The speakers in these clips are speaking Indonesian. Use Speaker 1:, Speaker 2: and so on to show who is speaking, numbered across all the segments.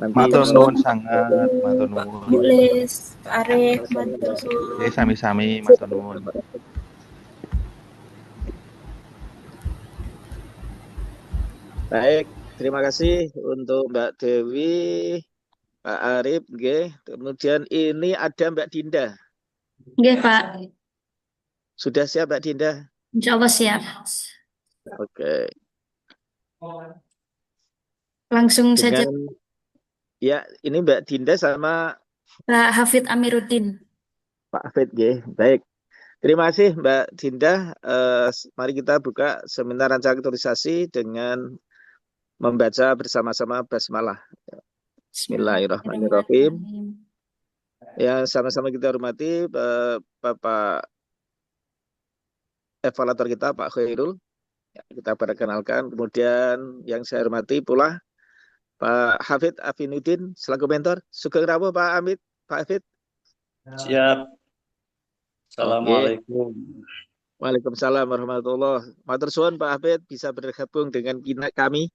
Speaker 1: Nanti
Speaker 2: Matur
Speaker 3: Matur
Speaker 2: suwun
Speaker 3: nuwun sangat, matur nuwun.
Speaker 2: Bu Les, Pak Arif,
Speaker 1: sama-sama
Speaker 2: matur
Speaker 1: Mbak.
Speaker 3: Nggih
Speaker 2: suwun.
Speaker 3: sami-sami matur nuwun.
Speaker 1: Baik, terima kasih untuk Mbak Dewi, Pak Arif, nggih. Kemudian ini ada Mbak Dinda.
Speaker 2: Nggih, Pak.
Speaker 1: Sudah siap Mbak Dinda?
Speaker 2: Insya Allah siap.
Speaker 1: Oke.
Speaker 2: Langsung saja,
Speaker 1: Dengan ya ini Mbak Dinda sama
Speaker 2: Pak Hafid Amiruddin.
Speaker 1: Pak Hafid, nggih. Baik. Terima kasih Mbak Dinda. Mari kita buka seminar rancang tulisasi dengan membaca bersama-sama basmalah. Bismillahirrahmanirrahim.
Speaker 2: Bismillahirrahmanirrahim.
Speaker 1: Yang sama-sama kita hormati Bapak evaluator kita Pak Khairul. Ya, kita perkenalkan. Kemudian yang saya hormati pula Pak Hafid Afinuddin selaku mentor. Sugeng rawuh Pak Amit, Pak Hafid.
Speaker 4: Siap.
Speaker 1: Oke.
Speaker 4: Assalamualaikum.
Speaker 1: Waalaikumsalam warahmatullahi wabarakatuh. Matur suwun Pak Hafid bisa bergabung dengan kami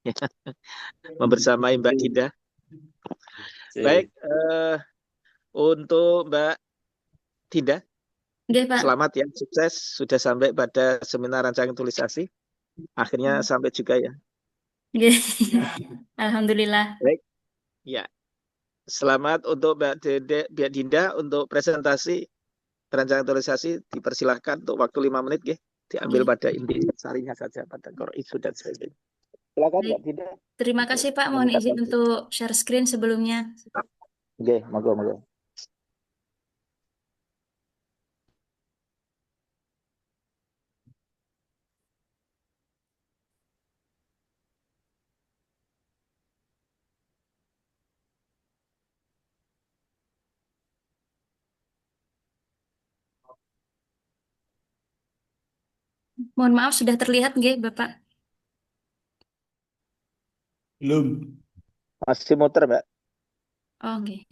Speaker 1: membersamai Mbak Dinda. Baik, untuk Mbak Dinda,
Speaker 2: Nggih, Pak.
Speaker 1: selamat ya, sukses sudah sampai pada seminar rancangan tulisasi. Akhirnya sampai juga ya.
Speaker 2: Nggih. Alhamdulillah.
Speaker 1: Baik, ya. Selamat untuk Mbak Dinda untuk presentasi rancangan tulisasi. Dipersilahkan untuk waktu 5 menit, ya. Diambil pada inti sarinya saja pada core isu dan sebagainya. Silakan
Speaker 2: Baik.
Speaker 1: Mbak Dinda.
Speaker 2: Terima kasih Pak. Mohon izin untuk share screen sebelumnya.
Speaker 1: Oke, monggo.
Speaker 2: Mohon maaf sudah terlihat nggih, Bapak?
Speaker 4: Belum.
Speaker 1: Masih muter, Mbak.
Speaker 2: Oh, nggih.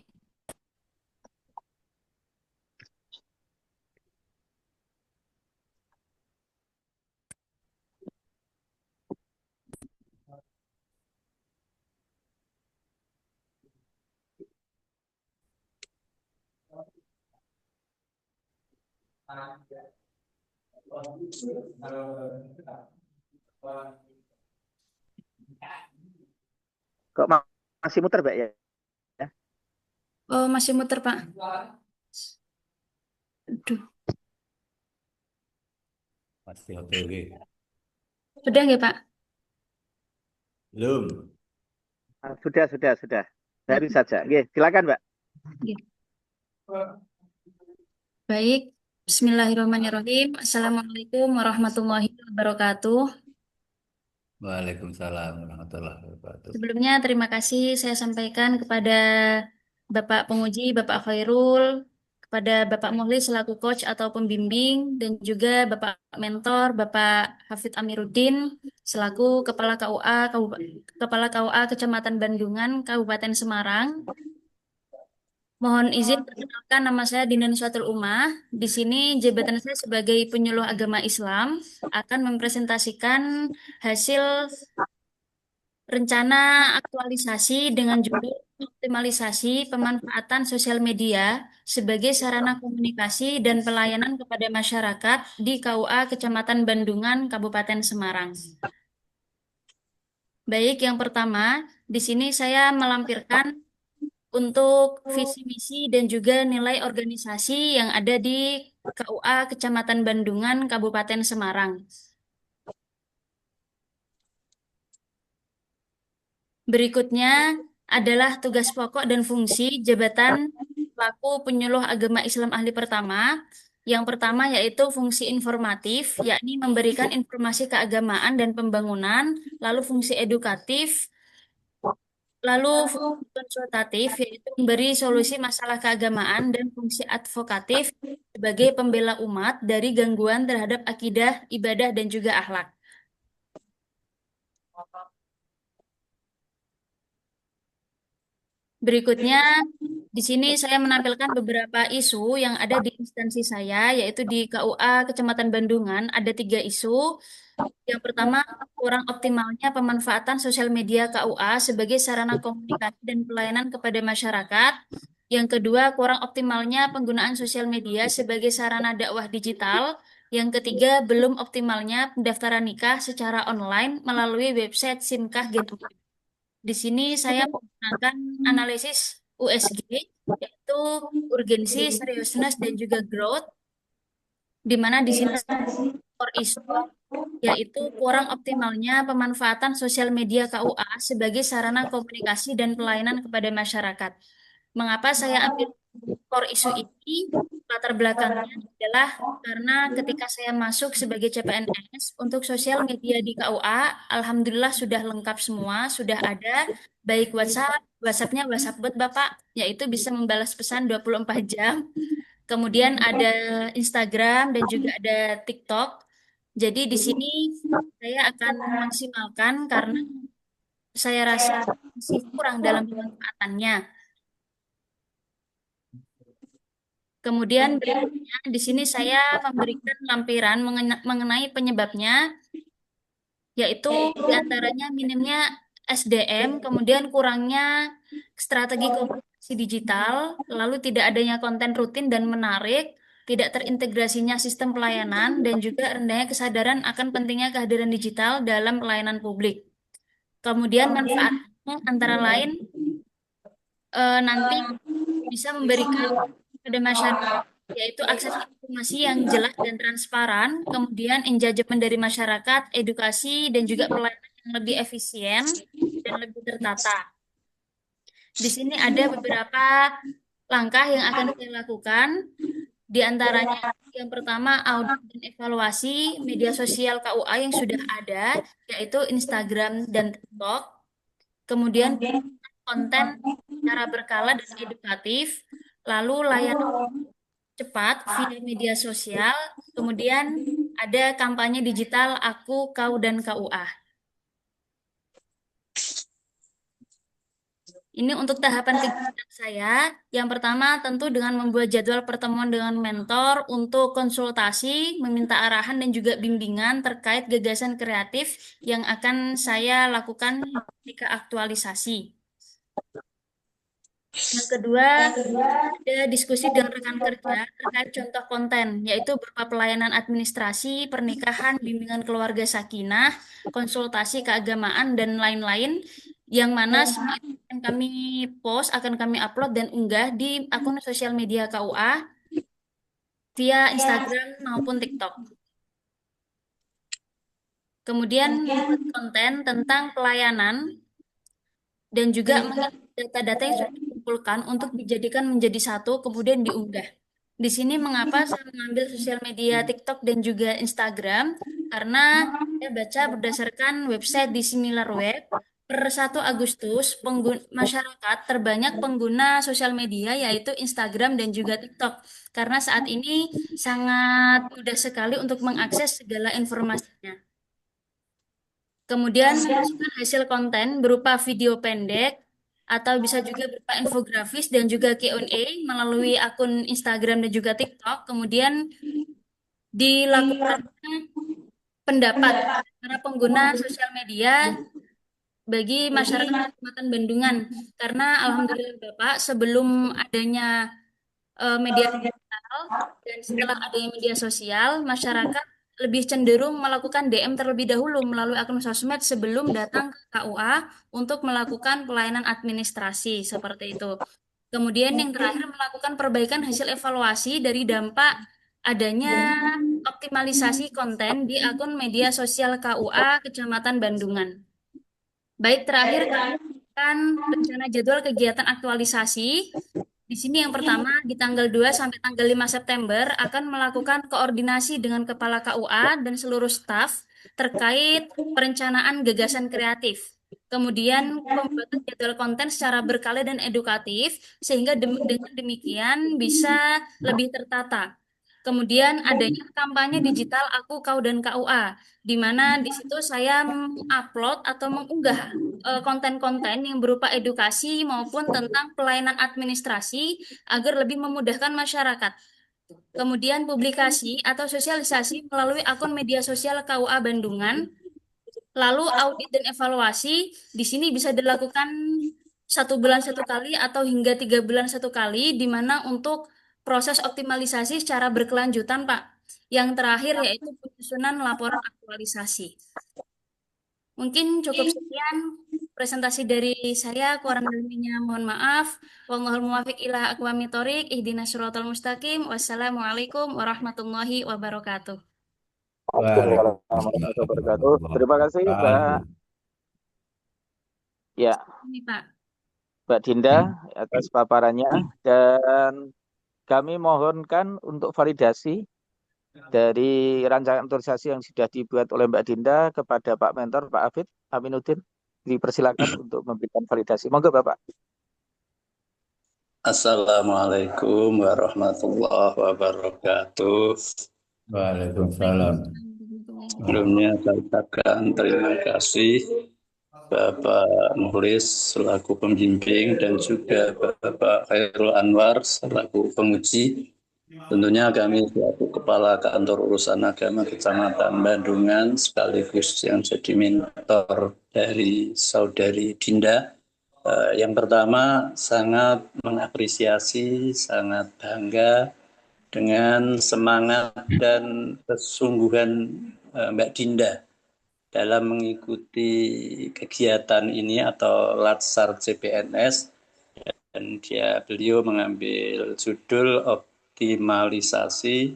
Speaker 1: Kok masih muter, Mbak ya?
Speaker 2: Oh, masih muter, Pak. Aduh.
Speaker 4: Masih OTW.
Speaker 2: Sudah nggih, Pak?
Speaker 4: Belum.
Speaker 1: Sudah. Baru saja. Oke, silakan, Mbak.
Speaker 2: Nggih. Baik. Bismillahirrahmanirrahim. Assalamualaikum warahmatullahi wabarakatuh.
Speaker 4: Waalaikumsalam warahmatullahi wabarakatuh.
Speaker 2: Sebelumnya terima kasih saya sampaikan kepada Bapak Penguji, Bapak Khairul, kepada Bapak Muhlis selaku coach atau pembimbing, dan juga Bapak Mentor, Bapak Hafid Amiruddin selaku Kepala KUA Kecamatan Bandungan, Kabupaten Semarang. Mohon izin perkenalkan, nama saya Dina Nuswatul Umah. Di sini jabatan saya sebagai penyuluh agama Islam akan mempresentasikan hasil rencana aktualisasi dengan judul optimalisasi pemanfaatan sosial media sebagai sarana komunikasi dan pelayanan kepada masyarakat di KUA Kecamatan Bandungan, Kabupaten Semarang. Baik, yang pertama, di sini saya melampirkan untuk visi misi dan juga nilai organisasi yang ada di KUA Kecamatan Bandungan, Kabupaten Semarang. Berikutnya adalah tugas pokok dan fungsi jabatan selaku penyuluh agama Islam ahli pertama. Yang pertama yaitu fungsi informatif, yakni memberikan informasi keagamaan dan pembangunan, lalu fungsi edukatif, lalu fungsi konsultatif, yaitu memberi solusi masalah keagamaan, dan fungsi advokatif sebagai pembela umat dari gangguan terhadap akidah, ibadah, dan juga akhlak. Berikutnya Di sini saya menampilkan beberapa isu yang ada di instansi saya, yaitu di KUA Kecamatan Bandungan. Ada 3 isu. Yang pertama, kurang optimalnya pemanfaatan sosial media KUA sebagai sarana komunikasi dan pelayanan kepada masyarakat. Yang kedua, kurang optimalnya penggunaan sosial media sebagai sarana dakwah digital. Yang ketiga, belum optimalnya pendaftaran nikah secara online melalui website Simkah Gen. Di sini saya menggunakan analisis USG, yaitu urgensi, seriusness, dan juga growth, di mana di sini core issue yaitu kurang optimalnya pemanfaatan sosial media KUA sebagai sarana komunikasi dan pelayanan kepada masyarakat. Mengapa saya ambil core isu ini? Latar belakangnya adalah karena ketika saya masuk sebagai CPNS untuk sosial media di KUA, alhamdulillah sudah lengkap semua, sudah ada baik WhatsApp, WhatsApp-nya WhatsApp bot Bapak, yaitu bisa membalas pesan 24 jam. Kemudian ada Instagram dan juga ada TikTok. Jadi di sini saya akan memaksimalkan karena saya rasa masih kurang dalam pemanfaatannya. Kemudian berikutnya di sini saya memberikan lampiran mengenai penyebabnya, yaitu diantaranya minimnya SDM, kemudian kurangnya strategi komunikasi digital, lalu tidak adanya konten rutin dan menarik, tidak terintegrasinya sistem pelayanan, dan juga rendahnya kesadaran akan pentingnya kehadiran digital dalam pelayanan publik. Kemudian manfaatnya antara lain nanti bisa memberikan pada masyarakat yaitu akses informasi yang jelas dan transparan, kemudian engagement dari masyarakat, edukasi, dan juga pelayanan yang lebih efisien dan lebih tertata. Di sini ada beberapa langkah yang akan saya lakukan. Di antaranya yang pertama audit dan evaluasi media sosial KUA yang sudah ada, yaitu Instagram dan TikTok. Kemudian konten secara berkala dan edukatif, lalu layanan cepat via media sosial, kemudian ada kampanye digital Aku, Kau, dan KUA. Ini untuk tahapan kegiatan saya. Yang pertama tentu dengan membuat jadwal pertemuan dengan mentor untuk konsultasi, meminta arahan dan juga bimbingan terkait gagasan kreatif yang akan saya lakukan ketika aktualisasi. Yang kedua, ada diskusi dengan rekan kerja terkait contoh konten, yaitu berupa pelayanan administrasi, pernikahan, bimbingan keluarga sakinah, konsultasi keagamaan, dan lain-lain, yang mana semua itu akan kami post, akan kami upload dan unggah di akun sosial media KUA via Instagram maupun TikTok. Kemudian membuat konten tentang pelayanan dan juga data-data yang sudah dikumpulkan untuk dijadikan menjadi satu, kemudian diunggah. Di sini mengapa saya mengambil sosial media TikTok dan juga Instagram? Karena saya baca berdasarkan website di SimilarWeb, per 1 Agustus masyarakat terbanyak pengguna sosial media yaitu Instagram dan juga TikTok. Karena saat ini sangat mudah sekali untuk mengakses segala informasinya. Kemudian masukkan hasil konten berupa video pendek atau bisa juga berupa infografis dan juga Q&A melalui akun Instagram dan juga TikTok. Kemudian dilakukan pendapat para pengguna sosial media bagi masyarakat Kecamatan Bandungan. Karena alhamdulillah Bapak, sebelum adanya media digital dan setelah adanya media sosial, masyarakat lebih cenderung melakukan DM terlebih dahulu melalui akun sosmed sebelum datang ke KUA untuk melakukan pelayanan administrasi seperti itu. Kemudian yang terakhir melakukan perbaikan hasil evaluasi dari dampak adanya optimalisasi konten di akun media sosial KUA Kecamatan Bandungan. Baik, terakhir kan rencana jadwal kegiatan aktualisasi. Di sini yang pertama di tanggal 2 sampai tanggal 5 September akan melakukan koordinasi dengan Kepala KUA dan seluruh staf terkait perencanaan gagasan kreatif. Kemudian pembuatan jadwal konten secara berkala dan edukatif sehingga dengan demikian bisa lebih tertata. Kemudian adanya kampanye digital Aku, Kau, dan KUA, di mana di situ saya mengupload atau mengunggah konten-konten yang berupa edukasi maupun tentang pelayanan administrasi agar lebih memudahkan masyarakat. Kemudian publikasi atau sosialisasi melalui akun media sosial KUA Bandungan. Lalu audit dan evaluasi di sini bisa dilakukan 1 bulan 1 kali atau hingga 3 bulan 1 kali, di mana untuk proses optimalisasi secara berkelanjutan, Pak. Yang terakhir yaitu penyusunan laporan aktualisasi. Mungkin cukup sekian presentasi dari saya, kurang lebihnya mohon maaf. Wallahul muwaffiq ila aqwamit thoriq, ihdinas siratal mustaqim. Wassalamualaikum warahmatullahi wabarakatuh.
Speaker 1: Waalaikumsalam warahmatullahi wabarakatuh. Terima kasih Mbak. Ya,
Speaker 2: Ini, Pak.
Speaker 1: Mbak Dinda atas paparannya, dan kami mohonkan untuk validasi dari rancangan autorisasi yang sudah dibuat oleh Mbak Dinda kepada Pak Mentor, Pak Hafid Aminuddin. Dipersilakan untuk memberikan validasi. Monggo Bapak.
Speaker 4: Assalamualaikum warahmatullahi wabarakatuh.
Speaker 3: Waalaikumsalam.
Speaker 4: Sebelumnya saya ucapkan terima kasih Bapak Muhlis selaku pembimbing dan juga Bapak Khairul Anwar selaku penguji. Tentunya kami selaku Kepala Kantor Urusan Agama Kecamatan Bandungan sekaligus yang jadi mentor dari Saudari Dinda. Yang pertama, sangat mengapresiasi, sangat bangga dengan semangat dan kesungguhan Mbak Dinda dalam mengikuti kegiatan ini atau Latsar CPNS, dan beliau mengambil judul optimalisasi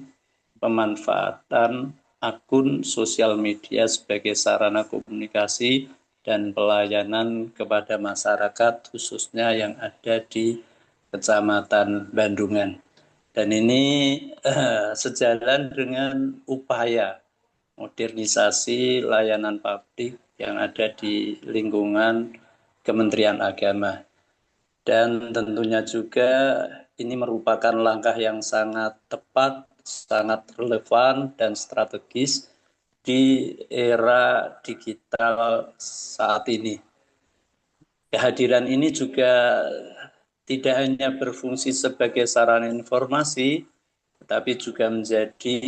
Speaker 4: pemanfaatan akun sosial media sebagai sarana komunikasi dan pelayanan kepada masyarakat khususnya yang ada di Kecamatan Bandungan. Dan ini sejalan dengan upaya modernisasi layanan publik yang ada di lingkungan Kementerian Agama. Dan tentunya juga ini merupakan langkah yang sangat tepat, sangat relevan dan strategis di era digital saat ini. Kehadiran ini juga tidak hanya berfungsi sebagai sarana informasi, tetapi juga menjadi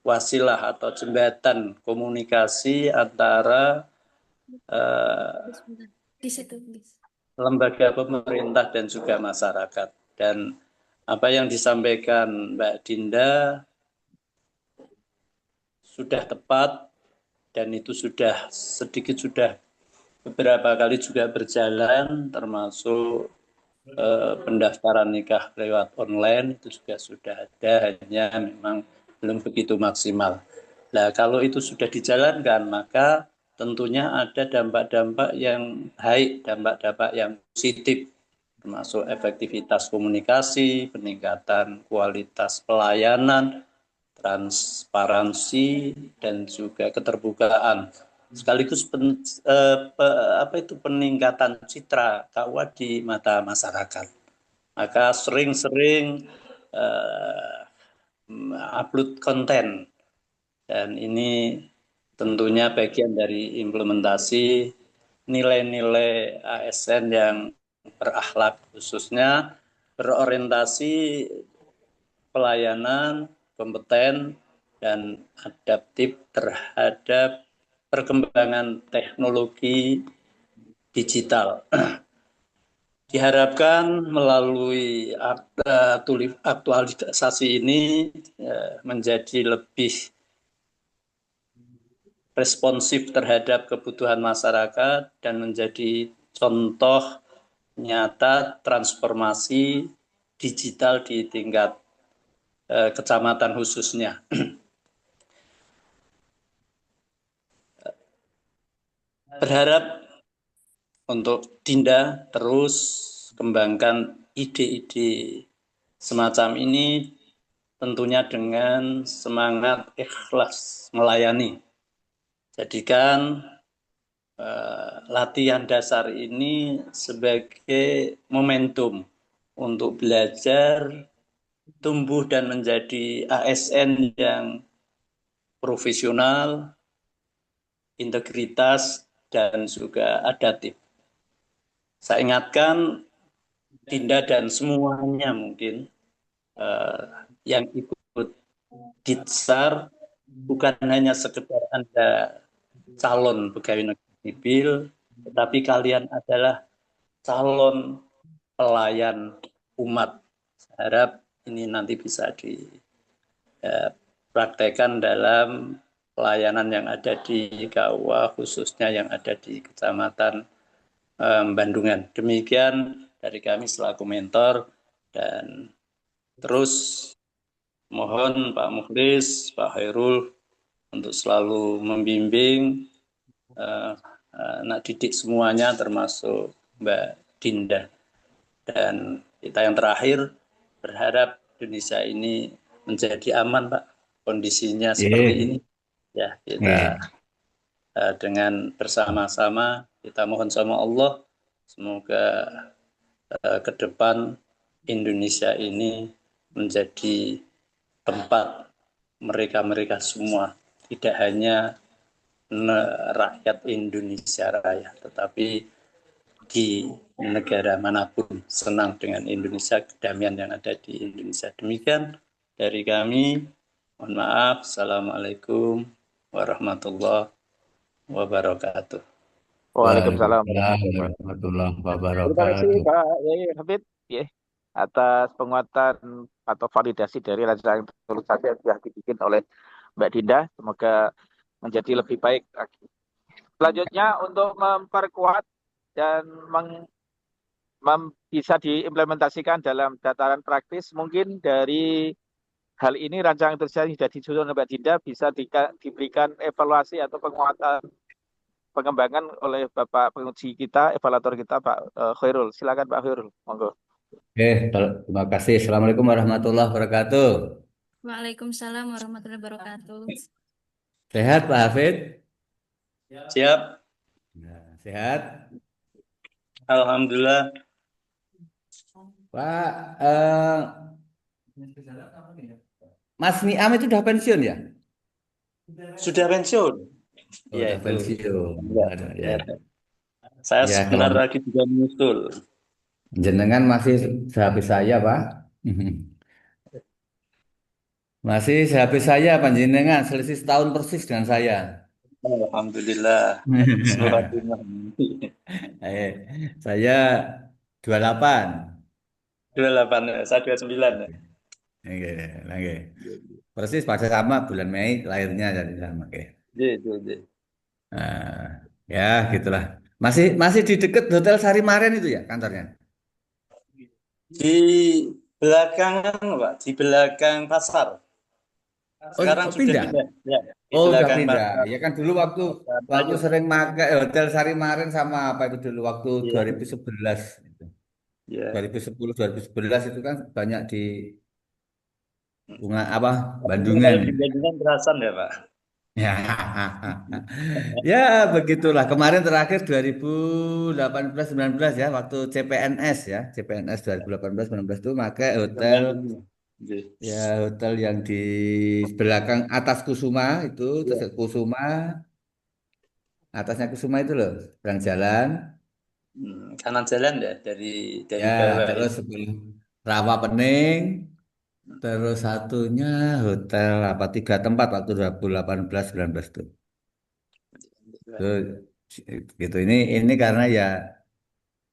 Speaker 4: wasilah atau jembatan komunikasi antara
Speaker 2: Di situ, please.
Speaker 4: lembaga pemerintah dan juga masyarakat. Dan apa yang disampaikan Mbak Dinda sudah tepat, dan itu sudah beberapa kali juga berjalan, termasuk pendaftaran nikah lewat online itu juga sudah ada, hanya memang belum begitu maksimal. Nah, kalau itu sudah dijalankan, maka tentunya ada dampak-dampak yang baik, dampak-dampak yang positif, termasuk efektivitas komunikasi, peningkatan kualitas pelayanan, transparansi, dan juga keterbukaan. Sekaligus peningkatan citra KUA di mata masyarakat. Maka sering-sering upload konten, dan ini tentunya bagian dari implementasi nilai-nilai ASN yang berakhlak, khususnya berorientasi pelayanan, kompeten, dan adaptif terhadap perkembangan teknologi digital. Diharapkan melalui aktualisasi ini menjadi lebih responsif terhadap kebutuhan masyarakat dan menjadi contoh nyata transformasi digital di tingkat kecamatan khususnya. Berharap untuk Dinda terus kembangkan ide-ide semacam ini, tentunya dengan semangat ikhlas melayani. Jadikan latihan dasar ini sebagai momentum untuk belajar tumbuh dan menjadi ASN yang profesional, integritas, dan juga adaptif. Saya ingatkan Dinda dan semuanya mungkin yang ikut Ditsar bukan hanya sekedar Anda calon pegawai negeri sipil, tetapi kalian adalah calon pelayan umat. Saya harap ini nanti bisa dipraktekkan dalam pelayanan yang ada di Kawa, khususnya yang ada di Kecamatan Bandungan. Demikian dari kami selaku mentor, dan terus mohon Pak Mukhlis, Pak Khairul untuk selalu membimbing anak didik semuanya, termasuk Mbak Dinda. Dan kita yang terakhir berharap Indonesia ini menjadi aman, Pak. Kondisinya seperti ini. Ya, kita dengan bersama-sama kita mohon sama Allah, semoga ke depan Indonesia ini menjadi tempat mereka-mereka semua, tidak hanya rakyat Indonesia Raya, tetapi di negara manapun senang dengan Indonesia, kedamaian yang ada di Indonesia. Demikian dari kami. Mohon maaf. Assalamualaikum warahmatullahi wabarakatuh.
Speaker 1: Waalaikumsalam.
Speaker 3: Warahmatullahi
Speaker 1: Terima kasih
Speaker 3: wabarakatuh.
Speaker 1: Pak Yai Hafid ya, atas penguatan atau validasi dari rancangan naturalisasi yang sudah dibikin oleh Mbak Dinda. Semoga menjadi lebih baik lagi. Selanjutnya untuk memperkuat dan bisa diimplementasikan dalam dataran praktis, mungkin dari hal ini rancangan naturalisasi sudah disusun oleh Mbak Dinda bisa diberikan evaluasi atau penguatan pengembangan oleh Bapak penguji kita, evaluator kita, Pak Khairul. Silakan Pak Khairul, monggo.
Speaker 3: Terima kasih. Assalamualaikum warahmatullahi wabarakatuh.
Speaker 2: Waalaikumsalam warahmatullahi wabarakatuh.
Speaker 3: Sehat Pak Hafid?
Speaker 4: Siap.
Speaker 3: Nah, sehat.
Speaker 4: Alhamdulillah.
Speaker 3: Pak, Mas Niam itu udah pensiun ya?
Speaker 4: Sudah pensiun?
Speaker 3: Oh,
Speaker 4: Ya,
Speaker 3: udah
Speaker 4: itu.
Speaker 3: pensiun.
Speaker 4: Ya.
Speaker 3: Ada, ya.
Speaker 4: Saya
Speaker 3: Ya,
Speaker 4: sebentar
Speaker 3: kalau
Speaker 4: lagi juga menyusul.
Speaker 3: jenengan masih sehabis saya, Pak. Masih sehabis saya, panjenengan selisih setahun persis dengan saya.
Speaker 4: Alhamdulillah. Semoga
Speaker 3: Eh, saya 28.
Speaker 4: 28, saya 29.
Speaker 3: Oke, oke. Persis pada sama bulan Mei lahirnya jadi sama. Oke.
Speaker 4: Ji.
Speaker 3: Nah, ya gitulah. Masih masih di dekat Hotel Sarimaren itu ya kantornya.
Speaker 4: Di belakangan, Pak, di belakang pasar. Sekarang
Speaker 3: Oh,
Speaker 4: sudah
Speaker 3: pindah.
Speaker 4: pindah. Ya, di
Speaker 3: Oh, udah
Speaker 4: belakang
Speaker 3: pindah.
Speaker 4: pasar.
Speaker 3: Ya kan dulu waktu
Speaker 4: Pasar
Speaker 3: waktu
Speaker 4: Bayu.
Speaker 3: sering pakai Hotel Sarimaren sama apa itu dulu waktu
Speaker 4: Iya.
Speaker 3: 2011 itu.
Speaker 4: Ya.
Speaker 3: 2010 2011 itu kan banyak di bunga apa
Speaker 4: Tapi
Speaker 3: Bandungan.
Speaker 4: kalau dibandingkan kerasan ya, Pak.
Speaker 3: Ya, ya begitulah. Kemarin terakhir 2018-19 ya, waktu CPNS ya, CPNS 2018-19 itu pakai hotel
Speaker 4: Ji.
Speaker 3: ya hotel yang di belakang atas Kusuma itu, terus
Speaker 4: Ya.
Speaker 3: Kusuma, atasnya Kusuma itu loh, seberang jalan.
Speaker 4: Kanan jalan ya dari
Speaker 3: Ya,
Speaker 4: bawah
Speaker 3: terus
Speaker 4: itu.
Speaker 3: sebelum Rawa Pening, terus satunya hotel apa tiga tempat waktu 2018-19 tuh. Tuh, gitu ini karena ya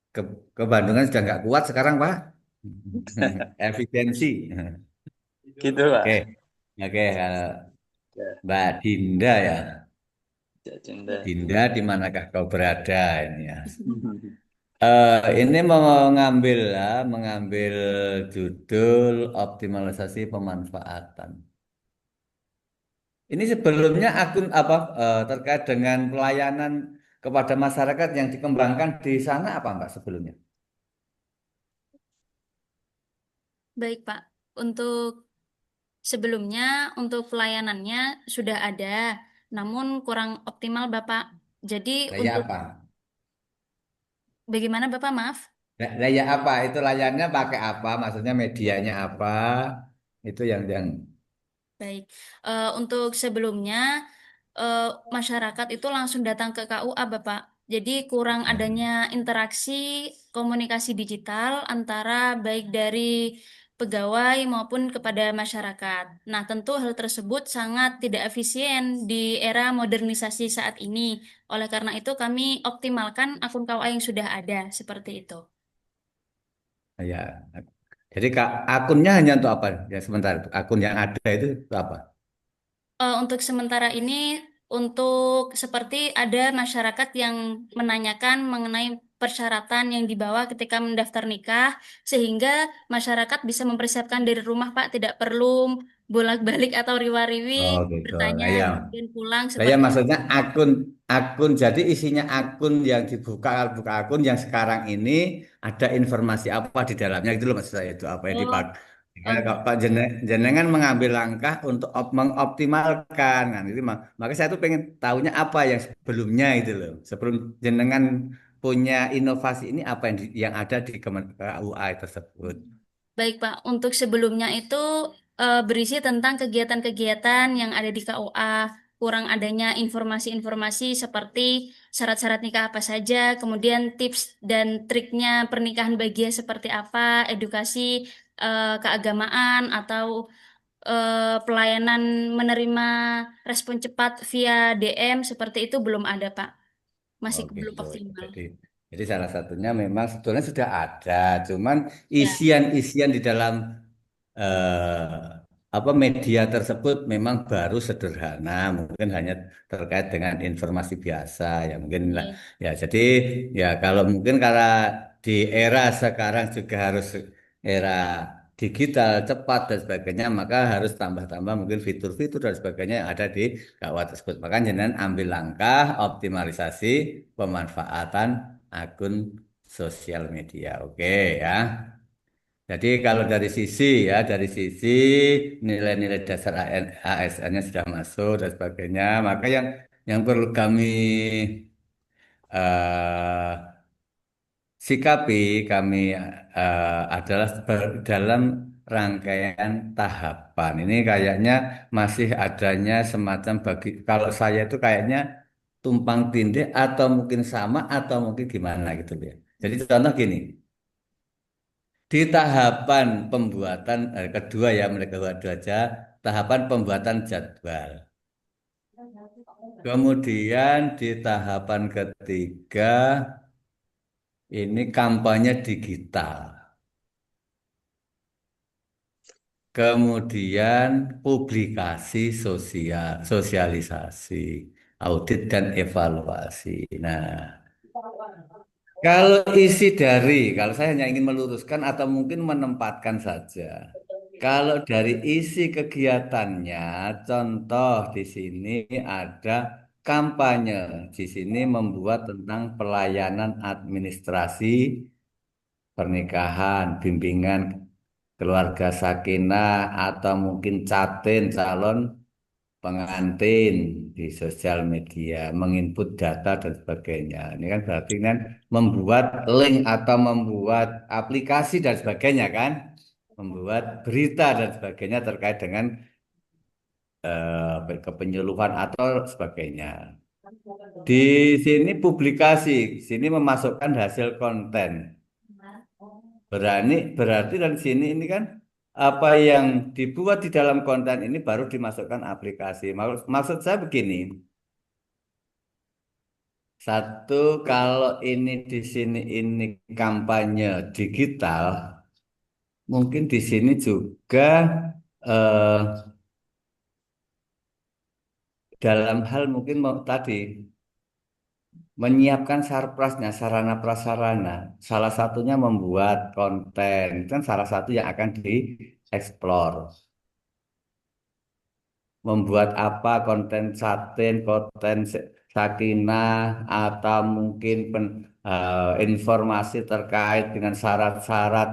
Speaker 3: ke, ke Bandungan sudah nggak kuat sekarang Pak. Efisiensi.
Speaker 4: Gitu, Pak.
Speaker 3: Oke, oke. Kalau
Speaker 4: Ya,
Speaker 3: Mbak Dinda ya,
Speaker 4: Dinda.
Speaker 3: Dinda di manakah kau berada ini ya? Ini mau mengambil judul optimalisasi pemanfaatan. Ini sebelumnya akun apa terkait dengan pelayanan kepada masyarakat yang dikembangkan di sana apa Mbak sebelumnya?
Speaker 2: Baik, Pak. Untuk sebelumnya, untuk pelayanannya sudah ada, namun kurang optimal, Bapak. Jadi
Speaker 3: Daya
Speaker 2: untuk
Speaker 3: apa?
Speaker 2: bagaimana, Bapak? Maaf.
Speaker 3: Daya apa? Itu layarnya pakai apa? Maksudnya medianya apa? Itu yang
Speaker 2: Baik. Untuk sebelumnya, eh, masyarakat itu langsung datang ke KUA, Bapak. Jadi kurang adanya interaksi komunikasi digital antara baik dari pegawai maupun kepada masyarakat. Nah, tentu hal tersebut sangat tidak efisien di era modernisasi saat ini. Oleh karena itu, kami optimalkan akun KUA yang sudah ada, seperti itu.
Speaker 3: ya. Jadi Kak, akunnya hanya untuk apa? Ya sebentar, akun yang ada itu untuk apa?
Speaker 2: Untuk sementara ini, untuk seperti ada masyarakat yang menanyakan mengenai persyaratan yang dibawa ketika mendaftar nikah, sehingga masyarakat bisa mempersiapkan dari rumah, Pak, tidak perlu bolak-balik atau riwa-riwi
Speaker 3: Oh gitu.
Speaker 2: bertanya
Speaker 3: Nah, ya.
Speaker 2: kemudian pulang
Speaker 3: Nah, ya
Speaker 2: seperti itu.
Speaker 3: maksudnya akun jadi isinya akun yang dibuka buka akun yang sekarang ini ada informasi apa di dalamnya itu loh maksud saya itu apa yang
Speaker 2: Oh,
Speaker 3: dipakai. Ya,
Speaker 2: oke.
Speaker 3: kalau Pak Jenengan mengambil langkah untuk mengoptimalkan kan itu maka saya tuh pengen tahunya apa yang sebelumnya itu loh. Sebelum Jenengan punya inovasi ini apa yang ada di KUA tersebut.
Speaker 2: Baik, Pak. Untuk sebelumnya itu berisi tentang kegiatan-kegiatan yang ada di KUA, kurang adanya informasi-informasi seperti syarat-syarat nikah apa saja, kemudian tips dan triknya pernikahan bahagia seperti apa, edukasi keagamaan atau pelayanan menerima respon cepat via DM seperti itu belum ada, Pak.
Speaker 3: Oh
Speaker 2: Masih belum
Speaker 3: gitu.
Speaker 2: optimal.
Speaker 3: Jadi salah satunya memang sebetulnya sudah ada, cuman
Speaker 2: Ya,
Speaker 3: isian-isian di dalam apa media tersebut memang baru sederhana, mungkin hanya terkait dengan informasi biasa ya mungkin lah.
Speaker 2: oke.
Speaker 3: Ya jadi ya kalau mungkin karena di era sekarang juga harus era digital cepat dan sebagainya, maka harus tambah-tambah mungkin fitur-fitur dan sebagainya yang ada di gawat tersebut. Makanya jangan ambil langkah optimalisasi pemanfaatan akun sosial media. Oke ya. Jadi kalau dari sisi nilai-nilai dasar ASN-nya sudah masuk dan sebagainya, maka yang perlu kami eh, sikapi kami adalah dalam rangkaian tahapan. Ini kayaknya masih adanya semacam kalau saya itu kayaknya tumpang tindih atau mungkin sama atau mungkin gimana gitu ya. Jadi contoh gini. Di tahapan pembuatan kedua ya mereka dua aja tahapan pembuatan jadwal. Kemudian di tahapan ketiga ini kampanye digital. Kemudian publikasi sosialisasi, audit dan evaluasi. Nah, kalau saya hanya ingin meluruskan atau mungkin menempatkan saja. Kalau dari isi kegiatannya, contoh di sini ada kampanye. Di sini membuat tentang pelayanan administrasi pernikahan, bimbingan keluarga sakinah, atau mungkin catin calon pengantin di sosial media, menginput data dan sebagainya. Ini kan berarti kan membuat link atau membuat aplikasi dan sebagainya kan, membuat berita dan sebagainya terkait dengan kepenyuluhan atau sebagainya. Di sini publikasi, sini memasukkan hasil konten. Berarti dari sini ini kan apa yang dibuat di dalam konten ini baru dimasukkan aplikasi. Maksud saya begini. Satu, kalau ini di sini ini kampanye digital, mungkin di sini juga eh, dalam hal mungkin tadi menyiapkan sarprasnya, sarana prasarana. Salah satunya membuat konten, itu kan salah satu yang akan dieksplor. Membuat apa konten satin, konten sakinah, atau mungkin informasi terkait dengan syarat-syarat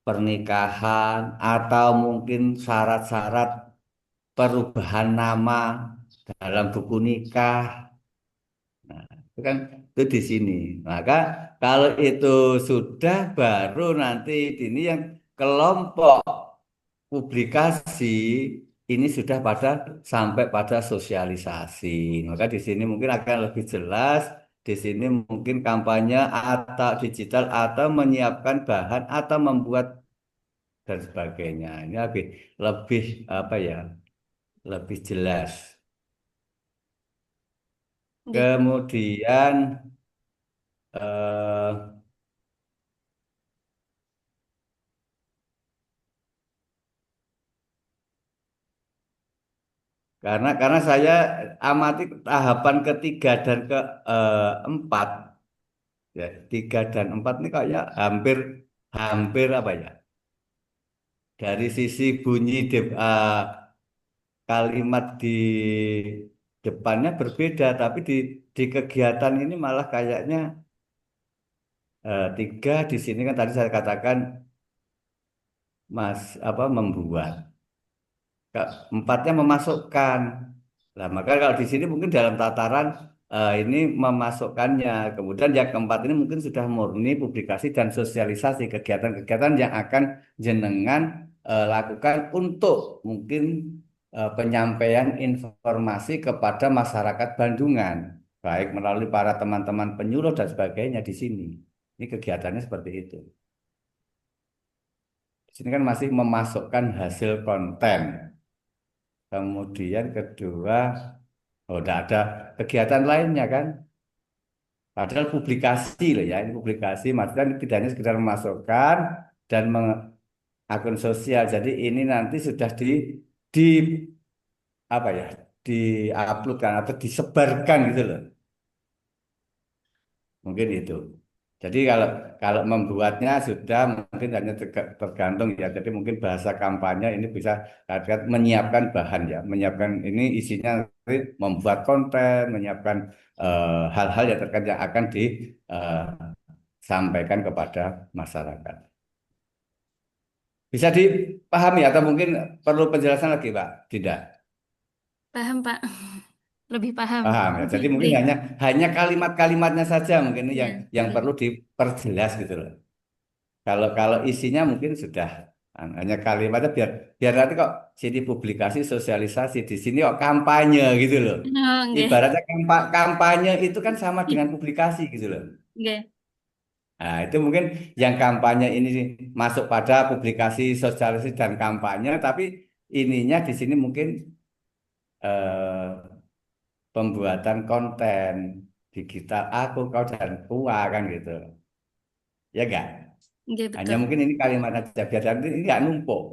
Speaker 3: pernikahan atau mungkin syarat-syarat perubahan nama dalam buku nikah. Nah, itu kan itu di sini. Maka kalau itu sudah baru nanti ini yang kelompok. publikasi ini sudah sampai pada sosialisasi. Maka di sini mungkin akan lebih jelas. Di sini mungkin kampanye atau digital atau menyiapkan bahan atau membuat dan sebagainya. Ini lebih apa ya? Lebih jelas.
Speaker 2: Nggih.
Speaker 3: Kemudian eh, karena saya amati tahapan ketiga dan keempat, ya, tiga dan empat ini kayak hampir hampir apa ya? Dari sisi bunyi kalimat di depannya berbeda, tapi di kegiatan ini malah kayaknya tiga di sini kan tadi saya katakan apa membuat. Empatnya memasukkan. Nah, maka kalau di sini mungkin dalam tataran ini memasukkannya. Kemudian yang keempat ini mungkin sudah murni publikasi dan sosialisasi kegiatan-kegiatan yang akan jenengan lakukan untuk mungkin penyampaian informasi kepada masyarakat Bandungan, baik melalui para teman-teman penyuluh dan sebagainya di sini. Ini kegiatannya seperti itu. Di sini kan masih memasukkan hasil konten. Kemudian kedua, oh, tidak ada kegiatan lainnya kan? Padahal publikasi loh ya, ini publikasi, maksudnya tidak hanya sekedar memasukkan dan akun sosial. Jadi ini nanti sudah di apa ya, diuploadkan atau disebarkan gitu loh. Mungkin itu. Jadi kalau kalau membuatnya sudah mungkin hanya tergantung ya. Jadi mungkin bahasa kampanye ini bisa menyiapkan bahan ya, menyiapkan ini isinya nanti membuat konten, menyiapkan hal-hal yang terkait yang akan disampaikan kepada masyarakat. Bisa dipahami atau mungkin perlu penjelasan lagi, Pak? Tidak.
Speaker 2: Paham, Pak. Lebih paham.
Speaker 3: Paham ya. Jadi mungkin
Speaker 2: Nggih.
Speaker 3: hanya kalimat-kalimatnya saja mungkin
Speaker 2: Iya,
Speaker 3: yang
Speaker 2: nggih.
Speaker 3: perlu diperjelas gitu loh. Kalau kalau isinya mungkin sudah hanya kalimatnya biar biar nanti kok sini publikasi sosialisasi di sini kok kampanye gitu loh.
Speaker 2: Oh, nggih.
Speaker 3: Ibaratnya kampanye itu kan sama dengan publikasi gitu loh.
Speaker 2: Nggih.
Speaker 3: Nah, itu mungkin yang kampanye ini masuk pada publikasi sosialisasi dan kampanye, tapi ininya di sini mungkin eh, pembuatan konten digital aku kau dan gua kan gitu. Ya enggak?
Speaker 2: Nggih,
Speaker 3: Hanya
Speaker 2: betul.
Speaker 3: mungkin ini kalimat aja biar nanti ini nggak numpuk.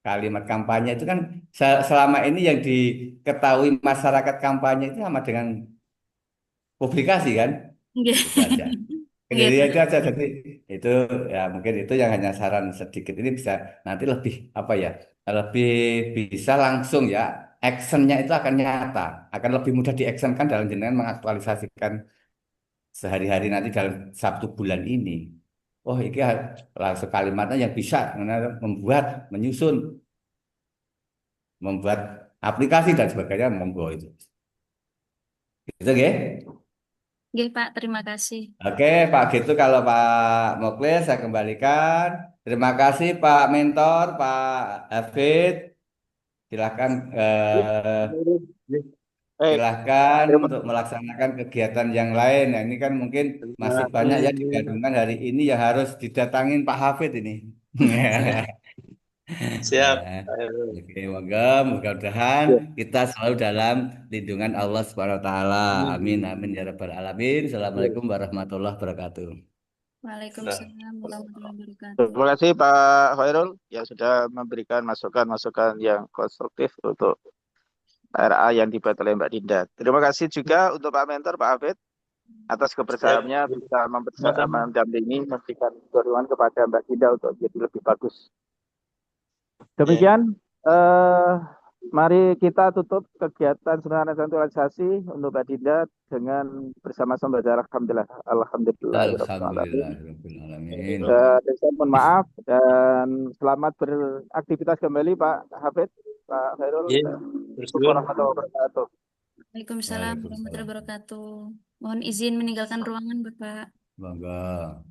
Speaker 3: Kalimat kampanye itu kan selama ini yang diketahui masyarakat kampanye itu sama dengan publikasi kan?
Speaker 2: Nggih.
Speaker 3: Itu aja.
Speaker 2: Nggih,
Speaker 3: Jadi
Speaker 2: Pak.
Speaker 3: itu aja. Jadi itu ya mungkin itu yang hanya saran sedikit ini bisa nanti lebih apa ya? Lebih bisa langsung ya. Actionnya itu akan nyata, akan lebih mudah diactionkan dalam jenengan mengaktualisasikan sehari-hari nanti dalam satu bulan ini. Oh, ini langsung kalimatnya yang bisa membuat, menyusun, membuat aplikasi dan sebagainya monggo itu. Gitu ya.
Speaker 2: Nggih, Pak. Terima kasih.
Speaker 3: Oke, Pak gitu kalau Pak Mokles saya kembalikan. Terima kasih Pak Mentor, Pak Hafid. Silakan
Speaker 1: Baik,
Speaker 3: silahkan
Speaker 1: terima
Speaker 3: untuk melaksanakan kegiatan yang lain. Nah, ini kan mungkin masih banyak ya di
Speaker 1: kasih.
Speaker 3: Bandungan hari ini yang harus didatangin Pak Hafid ini.
Speaker 4: Siap.
Speaker 3: Ya, oke, mudah-mudahan
Speaker 1: Ya.
Speaker 3: kita selalu dalam lindungan Allah Subhanahu wa taala. Amin amin ya rabbal alamin. Assalamualaikum warahmatullahi wabarakatuh.
Speaker 4: Nah,
Speaker 2: Waalaikumsalam warahmatullahi wabarakatuh.
Speaker 1: Terima kasih Pak Khairul yang sudah memberikan masukan-masukan yang konstruktif untuk RA yang dibuat oleh Mbak Dinda. Terima kasih juga untuk Pak Mentor, Pak Hafid, atas
Speaker 4: siap.
Speaker 1: kebersamaannya bisa
Speaker 4: Silakan.
Speaker 1: mendampingi, memberikan dorongan kepada Mbak Dinda untuk jadi lebih bagus.
Speaker 4: Ya.
Speaker 1: Demikian, mari kita tutup kegiatan sebenarnya naturalisasi untuk Mbak Dinda dengan bersama-sama baca Alhamdulillah. Alhamdulillah.
Speaker 3: Alhamdulillah rabbil alamin.
Speaker 1: Dan saya mohon maaf dan selamat beraktivitas kembali Pak Hafid, Pak Khairul.
Speaker 4: Ya,
Speaker 1: Assalamualaikum
Speaker 4: bersyukur.
Speaker 1: warahmatullahi wabarakatuh.
Speaker 2: Waalaikumsalam warahmatullahi
Speaker 3: Waalaikumsalam.
Speaker 2: wabarakatuh. Mohon izin meninggalkan ruangan, Bapak.
Speaker 3: Monggo.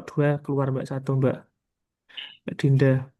Speaker 5: dua keluar Mbak, satu Mbak Dinda.